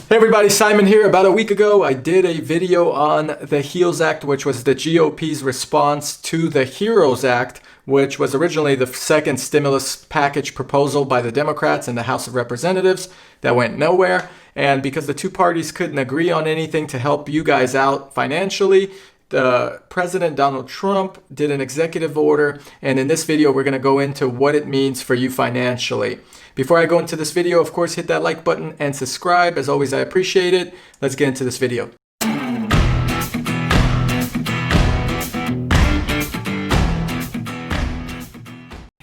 Hey everybody, Simon here. About a week ago, I did a video on the HEALS Act, which was the GOP's response to the HEROES Act, which was originally the second stimulus package proposal by the Democrats in the House of Representatives that went nowhere. And because the two parties couldn't agree on anything to help you guys out financially, the President Donald Trump did an executive order, and in this video we're going to go into what it means for you financially. Before I go into this video, of course, hit that like button and subscribe. As always, I appreciate it. Let's get into this video.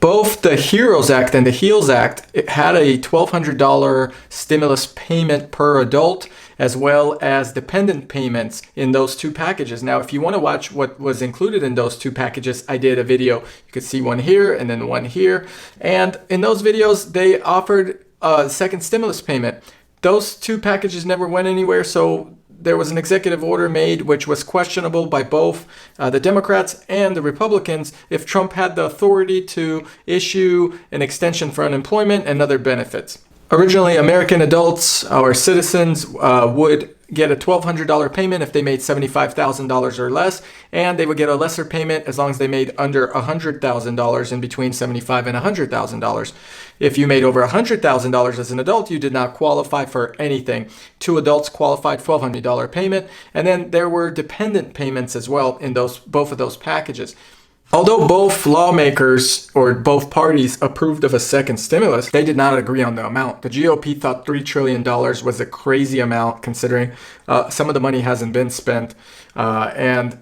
Both the HEROES Act and the HEALS Act had a $1,200 stimulus payment per adult, as well as dependent payments in those two packages. Now, if you want to watch what was included in those two packages, I did a video. You could see one here and then one here. And in those videos, they offered a second stimulus payment. Those two packages never went anywhere, so there was an executive order made which was questionable by both the Democrats and the Republicans if Trump had the authority to issue an extension for unemployment and other benefits. Originally, American adults or citizens would get a $1,200 payment if they made $75,000 or less, and they would get a lesser payment as long as they made under $100,000 in between $75,000 and $100,000. If you made over $100,000 as an adult, you did not qualify for anything. Two adults qualified $1,200 payment, and then there were dependent payments as well in both of those packages. Although both lawmakers or both parties approved of a second stimulus, they did not agree on the amount. The GOP thought $3 trillion was a crazy amount considering some of the money hasn't been spent. And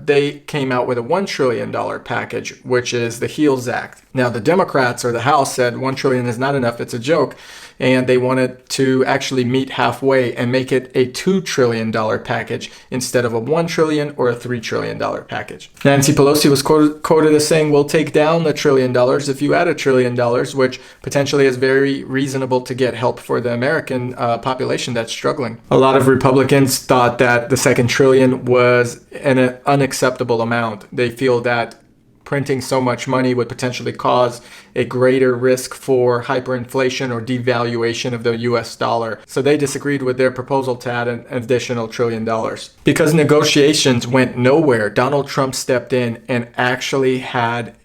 they came out with a $1 trillion package, which is the HEALS Act. Now, the Democrats or the House said $1 trillion is not enough, it's a joke. And they wanted to actually meet halfway and make it a $2 trillion package instead of a $1 trillion or a $3 trillion package. Nancy Pelosi was quoted as saying, "We'll take down $1 trillion if you add $1 trillion, which potentially is very reasonable to get help for the American population that's struggling." A lot of Republicans thought that the second trillion was an unacceptable amount. They feel that printing so much money would potentially cause a greater risk for hyperinflation or devaluation of the US dollar. So they disagreed with their proposal to add an additional $1 trillion. Because negotiations went nowhere, Donald Trump stepped in and actually had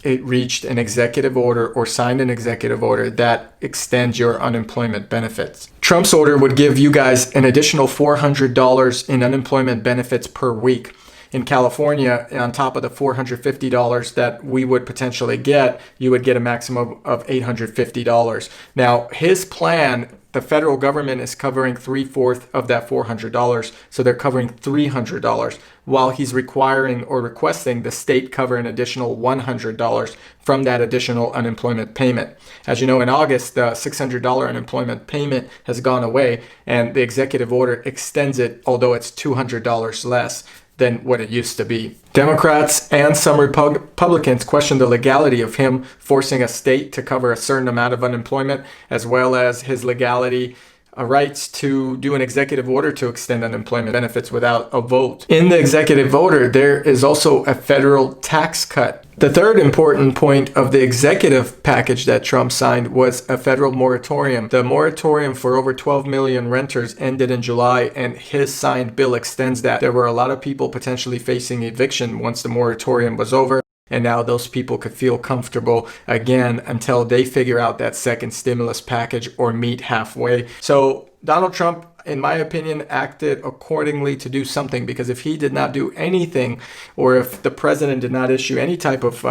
it reached an executive order or signed an executive order that extends your unemployment benefits. Trump's order would give you guys an additional $400 in unemployment benefits per week. In California, on top of the $450 that we would potentially get, you would get a maximum of $850. Now, his plan, the federal government is covering 3/4 of that $400, so they're covering $300, while he's requiring or requesting the state cover an additional $100 from that additional unemployment payment. As you know, in August, the $600 unemployment payment has gone away, and the executive order extends it, although it's $200 less than what it used to be. Democrats and some Republicans question the legality of him forcing a state to cover a certain amount of unemployment, as well as his legality rights to do an executive order to extend unemployment benefits without a vote. In the executive order, there is also a federal tax cut. The third important point of the executive package that Trump signed was a federal moratorium. The moratorium for over 12 million renters ended in July, and his signed bill extends that. There were a lot of people potentially facing eviction once the moratorium was over. And now those people could feel comfortable again until they figure out that second stimulus package or meet halfway. So Donald Trump, in my opinion, acted accordingly to do something, because if he did not do anything, or if the president did not issue any type of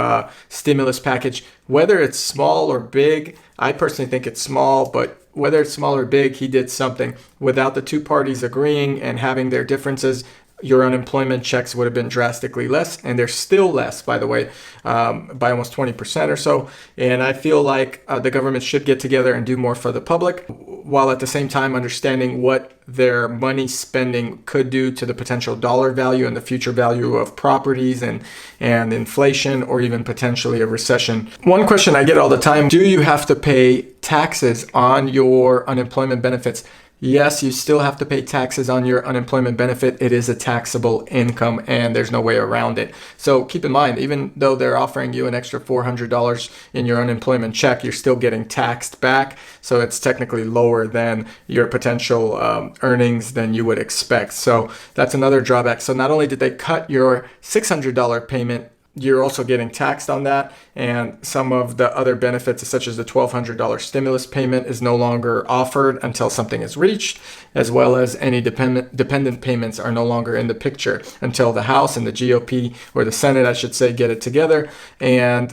stimulus package, whether it's small or big, I personally think it's small, but whether it's small or big, he did something. Without the two parties agreeing and having their differences, your unemployment checks would have been drastically less, and they're still less, by the way, by almost 20% or so. And I feel like the government should get together and do more for the public, while at the same time understanding what their money spending could do to the potential dollar value and the future value of properties and inflation, or even potentially a recession. One question I get all the time: do you have to pay taxes on your unemployment benefits? Yes, you still have to pay taxes on your unemployment benefit. It is a taxable income and there's no way around it. So keep in mind, even though they're offering you an extra $400 in your unemployment check, you're still getting taxed back. So it's technically lower than your potential earnings than you would expect. So that's another drawback. So not only did they cut your $600 payment, you're also getting taxed on that, and some of the other benefits, such as the $1,200 stimulus payment, is no longer offered until something is reached, as well as any dependent payments are no longer in the picture until the House and the GOP, or the Senate, I should say, get it together and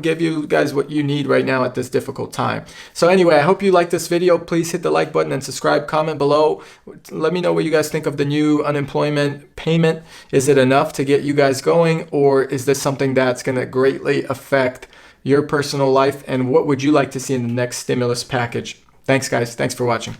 give you guys what you need right now at this difficult time. So anyway, I hope you like this video. Please hit the like button and subscribe. Comment below. Let me know what you guys think of the new unemployment payment. Is it enough to get you guys going, or is this something that's going to greatly affect your personal life? And what would you like to see in the next stimulus package? Thanks, guys. Thanks for watching.